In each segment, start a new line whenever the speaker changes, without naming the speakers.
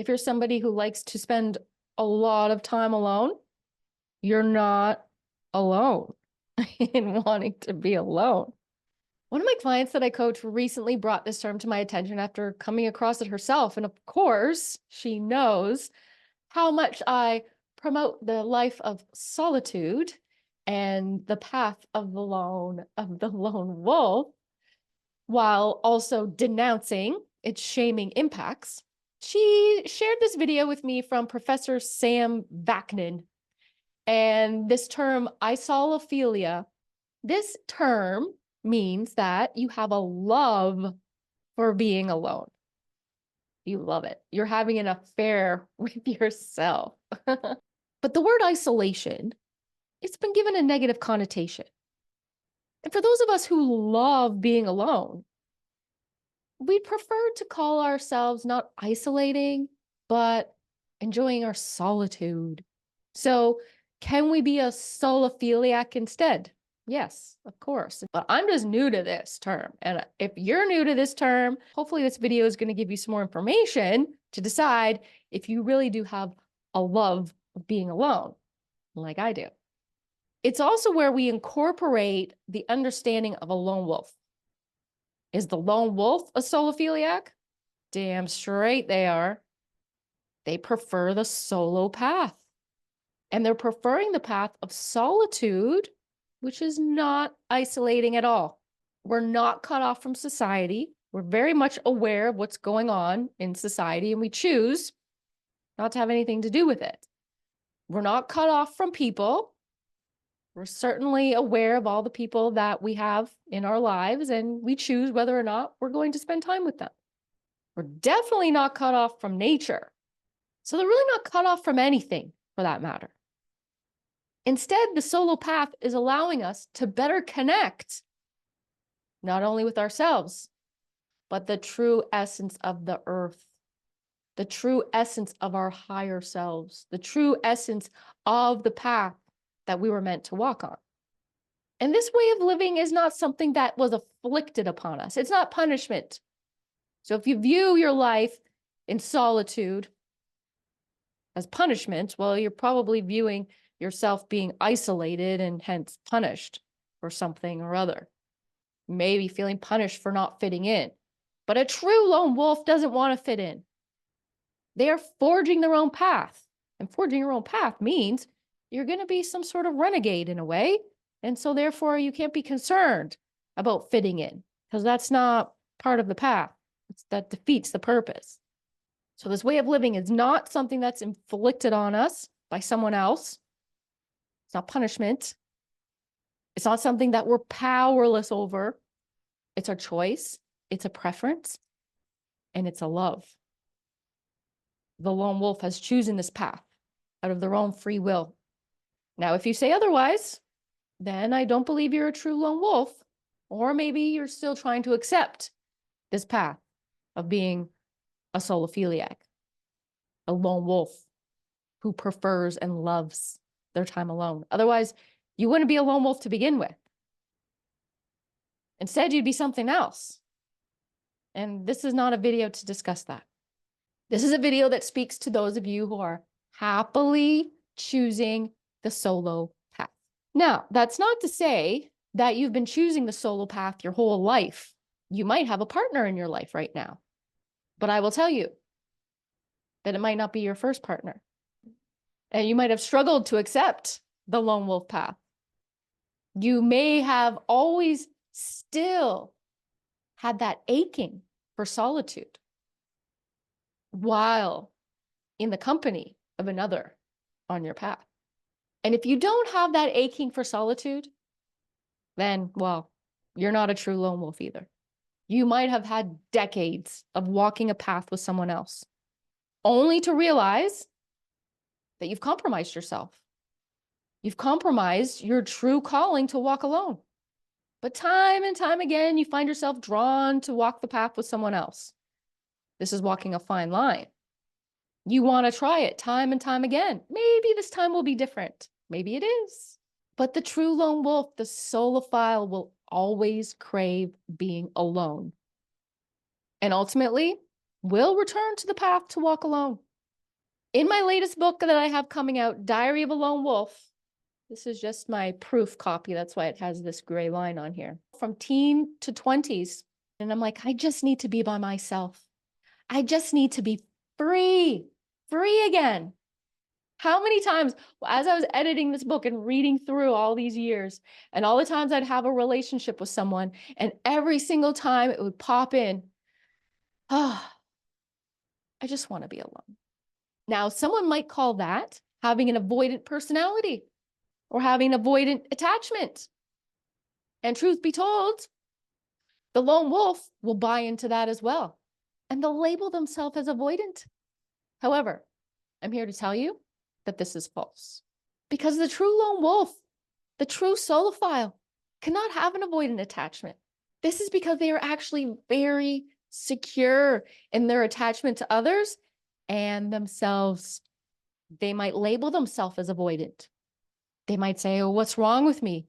If you're somebody who likes to spend a lot of time alone, you're not alone in wanting to be alone. One of my clients that I coach recently brought this term to my attention after coming across it herself. And of course, she knows how much I promote the life of solitude and the path of the lone wolf, while also denouncing its shaming impacts. She shared this video with me from Professor Sam Vaknin, and this term isolophilia. This term means that you have a love for being alone. You love it. You're having an affair with yourself. But the word isolation, it's been given a negative connotation. And for those of us who love being alone, we'd prefer to call ourselves not isolating, but enjoying our solitude. So can we be a solophiliac instead? Yes, of course. But I'm just new to this term. And if you're new to this term, hopefully this video is going to give you some more information to decide if you really do have a love of being alone, like I do. It's also where we incorporate the understanding of a lone wolf. Is the lone wolf a solophiliac? Damn straight they are. They prefer the solo path. And they're preferring the path of solitude, which is not isolating at all. We're not cut off from society. We're very much aware of what's going on in society, and we choose not to have anything to do with it. We're not cut off from people. We're certainly aware of all the people that we have in our lives, and we choose whether or not we're going to spend time with them. We're definitely not cut off from nature. So they're really not cut off from anything, for that matter. Instead, the solo path is allowing us to better connect, not only with ourselves, but the true essence of the earth, the true essence of our higher selves, the true essence of the path that we were meant to walk on. And this way of living is not something that was afflicted upon us. It's not punishment. So if you view your life in solitude as punishment, well, you're probably viewing yourself being isolated and hence punished for something or other. Maybe feeling punished for not fitting in. But a true lone wolf doesn't want to fit in. They are forging their own path. And forging your own path means you're going to be some sort of renegade in a way. And so therefore you can't be concerned about fitting in, because that's not part of the path. That defeats the purpose. So this way of living is not something that's inflicted on us by someone else. It's not punishment. It's not something that we're powerless over. It's our choice. It's a preference. And it's a love. The lone wolf has chosen this path out of their own free will. Now, if you say otherwise, then I don't believe you're a true lone wolf, or maybe you're still trying to accept this path of being a solophiliac, a lone wolf who prefers and loves their time alone. Otherwise, you wouldn't be a lone wolf to begin with. Instead, you'd be something else. And this is not a video to discuss that. This is a video that speaks to those of you who are happily choosing the solo path. Now, that's not to say that you've been choosing the solo path your whole life. You might have a partner in your life right now. But I will tell you that it might not be your first partner. And you might have struggled to accept the lone wolf path. You may have always still had that aching for solitude while in the company of another on your path. And if you don't have that aching for solitude, then, well, you're not a true lone wolf either. You might have had decades of walking a path with someone else, only to realize that you've compromised yourself. You've compromised your true calling to walk alone. But time and time again, you find yourself drawn to walk the path with someone else. This is walking a fine line. You want to try it time and time again. Maybe this time will be different. Maybe it is. But the true lone wolf, the solophile, will always crave being alone. And ultimately, will return to the path to walk alone. In my latest book that I have coming out, Diary of a Lone Wolf, this is just my proof copy. That's why it has this gray line on here. From teen to 20s. And I'm like, I just need to be by myself. I just need to be free, free again. How many times, as I was editing this book and reading through all these years, and all the times I'd have a relationship with someone, and every single time it would pop in, oh, I just want to be alone. Now, someone might call that having an avoidant personality or having avoidant attachment. And truth be told, the lone wolf will buy into that as well. And they'll label themselves as avoidant. However, I'm here to tell you that this is false. Because the true lone wolf, the true solophile, cannot have an avoidant attachment. This is because they are actually very secure in their attachment to others and themselves. They might label themselves as avoidant. They might say, oh, what's wrong with me?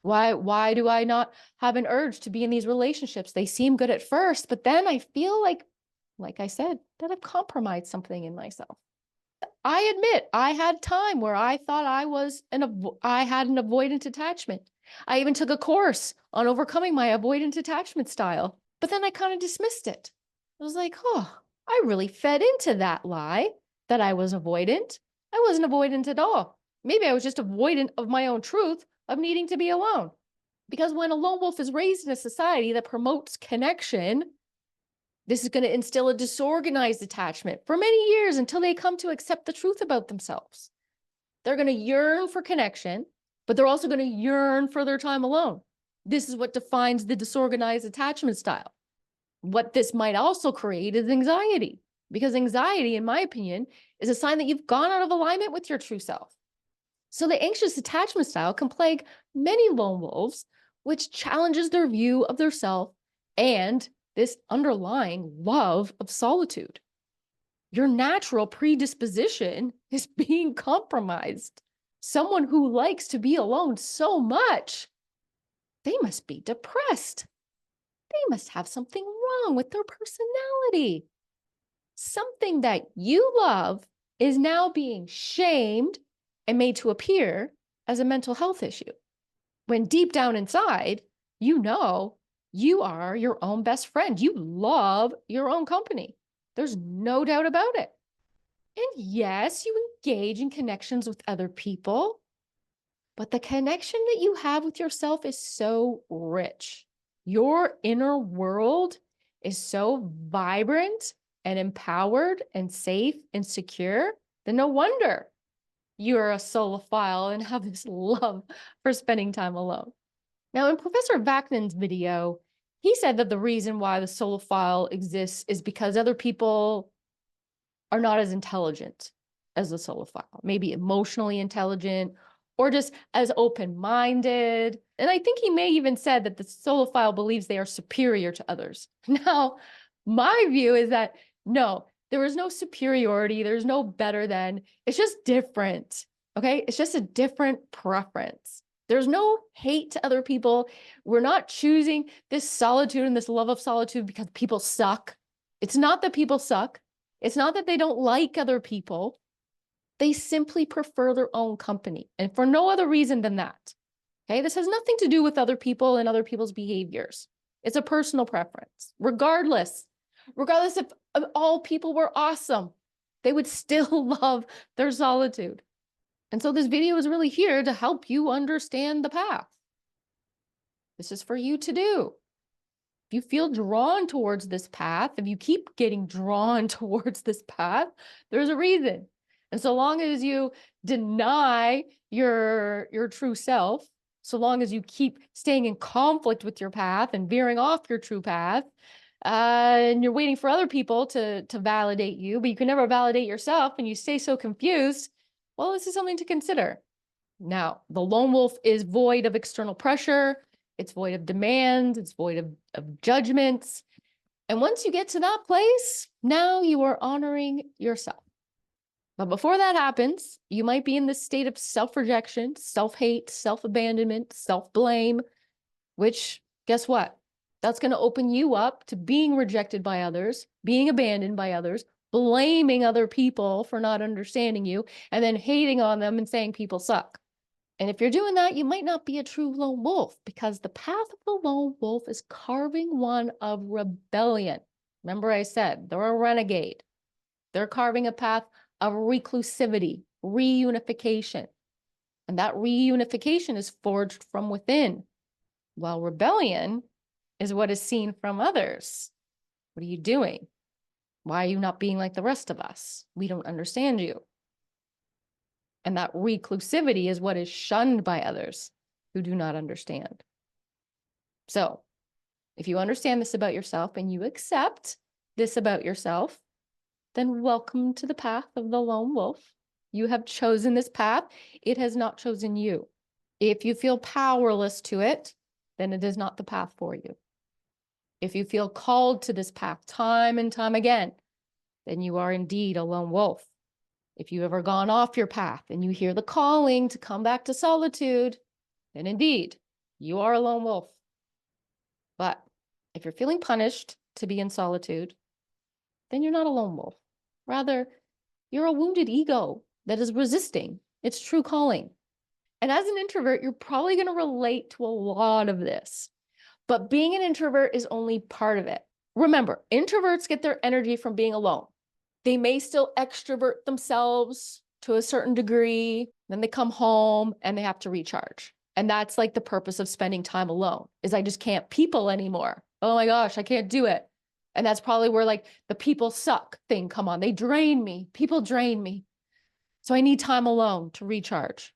Why do I not have an urge to be in these relationships? They seem good at first, but then I feel like I said, that I've compromised something in myself. I admit I had time where I thought I had an avoidant attachment. I even took a course on overcoming my avoidant attachment style, but then I kind of dismissed it. I was like, oh, I really fed into that lie that I was avoidant. I wasn't avoidant at all. Maybe I was just avoidant of my own truth of needing to be alone. Because when a lone wolf is raised in a society that promotes connection, this is going to instill a disorganized attachment for many years until they come to accept the truth about themselves. They're going to yearn for connection, but they're also going to yearn for their time alone. This is what defines the disorganized attachment style. What this might also create is anxiety, because anxiety, in my opinion, is a sign that you've gone out of alignment with your true self. So the anxious attachment style can plague many lone wolves, which challenges their view of their self and this underlying love of solitude. Your natural predisposition is being compromised. Someone who likes to be alone so much, they must be depressed. They must have something wrong with their personality. Something that you love is now being shamed and made to appear as a mental health issue. When deep down inside, you know you are your own best friend. You love your own company. There's no doubt about it. And yes, you engage in connections with other people, but the connection that you have with yourself is so rich. Your inner world is so vibrant and empowered and safe and secure that no wonder you're a solophile and have this love for spending time alone. Now, in Professor Vaknin's video, he said that the reason why the solophile exists is because other people are not as intelligent as the solophile, maybe emotionally intelligent or just as open-minded. And I think he may even said that the solophile believes they are superior to others. Now, my view is that no, there is no superiority. There's no better than. It's just different. Okay. It's just a different preference. There's no hate to other people. We're not choosing this solitude and this love of solitude because people suck. It's not that people suck. It's not that they don't like other people. They simply prefer their own company, and for no other reason than that. Okay. This has nothing to do with other people and other people's behaviors. It's a personal preference. Regardless if all people were awesome, they would still love their solitude. And so this video is really here to help you understand the path. This is for you to do. If you feel drawn towards this path, if you keep getting drawn towards this path, there's a reason. And so long as you deny your true self, so long as you keep staying in conflict with your path and veering off your true path, and you're waiting for other people to validate you, but you can never validate yourself and you stay so confused, well, this is something to consider. Now, the lone wolf is void of external pressure. It's void of demand. It's void of judgments. And once you get to that place, now you are honoring yourself. But before that happens, you might be in this state of self-rejection, self-hate, self-abandonment, self-blame, which, guess what? That's going to open you up to being rejected by others, being abandoned by others, blaming other people for not understanding you, and then hating on them and saying people suck. And if you're doing that, you might not be a true lone wolf, because the path of the lone wolf is carving one of rebellion. Remember I said they're a renegade. They're carving a path of reclusivity, reunification. And that reunification is forged from within, while rebellion is what is seen from others. What are you doing? Why are you not being like the rest of us? We don't understand you. And that reclusivity is what is shunned by others who do not understand. So if you understand this about yourself and you accept this about yourself, then welcome to the path of the lone wolf. You have chosen this path. It has not chosen you. If you feel powerless to it, then it is not the path for you. If you feel called to this path time and time again, then you are indeed a lone wolf. If you've ever gone off your path and you hear the calling to come back to solitude, then indeed, you are a lone wolf. But if you're feeling punished to be in solitude, then you're not a lone wolf. Rather, you're a wounded ego that is resisting its true calling. And as an introvert, you're probably going to relate to a lot of this. But being an introvert is only part of it. Remember, introverts get their energy from being alone. They may still extrovert themselves to a certain degree. Then they come home and they have to recharge. And that's like the purpose of spending time alone, is I just can't people anymore. Oh my gosh, I can't do it. And that's probably where like the people suck thing come on. They drain me. People drain me. So I need time alone to recharge.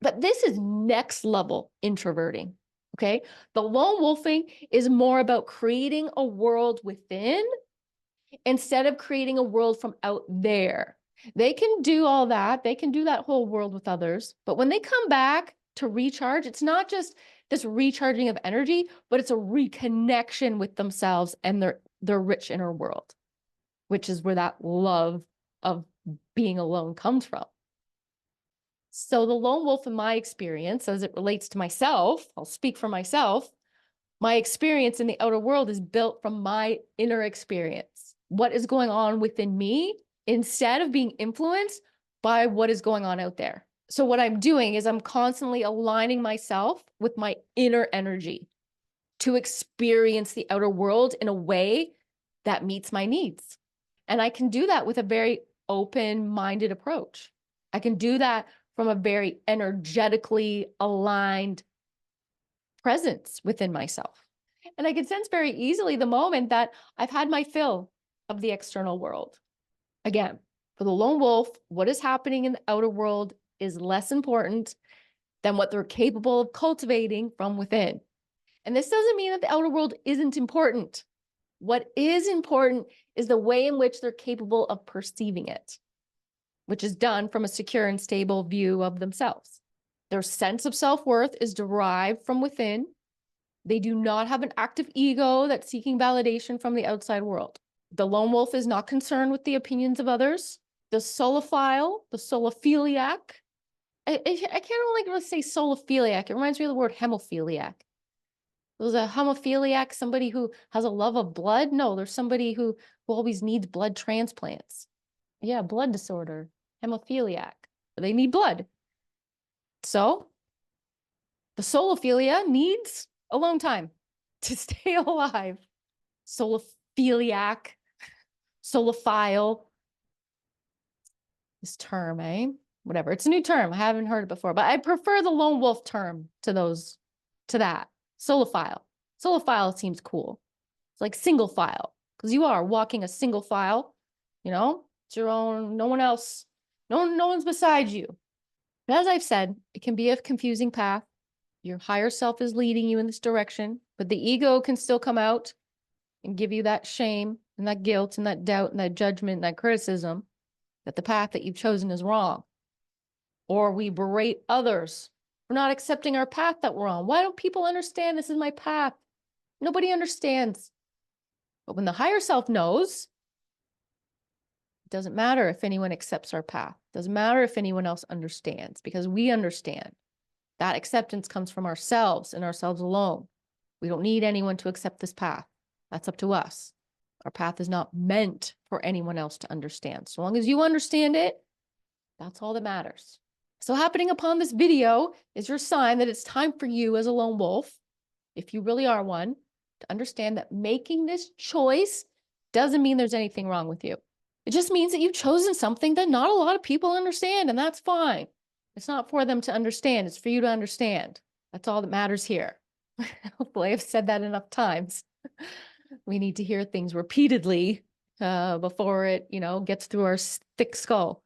But this is next level introverting. Okay. The lone wolfing is more about creating a world within instead of creating a world from out there. They can do all that. They can do that whole world with others. But when they come back to recharge, it's not just this recharging of energy, but it's a reconnection with themselves and their rich inner world, which is where that love of being alone comes from. So the lone wolf, in my experience, as it relates to myself, I'll speak for myself, my experience in the outer world is built from my inner experience. What is going on within me instead of being influenced by what is going on out there. So what I'm doing is I'm constantly aligning myself with my inner energy to experience the outer world in a way that meets my needs. And I can do that with a very open-minded approach. I can do that from a very energetically aligned presence within myself. And I can sense very easily the moment that I've had my fill of the external world. Again, for the lone wolf, what is happening in the outer world is less important than what they're capable of cultivating from within. And this doesn't mean that the outer world isn't important. What is important is the way in which they're capable of perceiving it, which is done from a secure and stable view of themselves. Their sense of self-worth is derived from within. They do not have an active ego that's seeking validation from the outside world. The lone wolf is not concerned with the opinions of others. The solophile, the solophiliac, I can't really say solophiliac. It reminds me of the word hemophiliac. There's a hemophiliac, somebody who has a love of blood. No, there's somebody who always needs blood transplants. Yeah, blood disorder, hemophiliac. They need blood. So the solophilia needs alone time to stay alive. Solophiliac, solophile. This term, eh? Whatever. It's a new term. I haven't heard it before, but I prefer the lone wolf term to that. Solophile. Solophile seems cool. It's like single file, because you are walking a single file, it's your own, no one else, no one's beside you. But as I've said, it can be a confusing path. Your higher self is leading you in this direction, but the ego can still come out and give you that shame and that guilt and that doubt and that judgment and that criticism that the path that you've chosen is wrong. Or we berate others for not accepting our path that we're on. Why don't people understand this is my path? Nobody understands. But when the higher self knows, it doesn't matter if anyone accepts our path. It doesn't matter if anyone else understands, because we understand. That acceptance comes from ourselves and ourselves alone. We don't need anyone to accept this path. That's up to us. Our path is not meant for anyone else to understand. So long as you understand it, that's all that matters. So happening upon this video is your sign that it's time for you as a lone wolf, if you really are one, to understand that making this choice doesn't mean there's anything wrong with you. It just means that you've chosen something that not a lot of people understand, and that's fine. It's not for them to understand. It's for you to understand. That's all that matters here. Hopefully I've said that enough times. We need to hear things repeatedly before it, gets through our thick skull.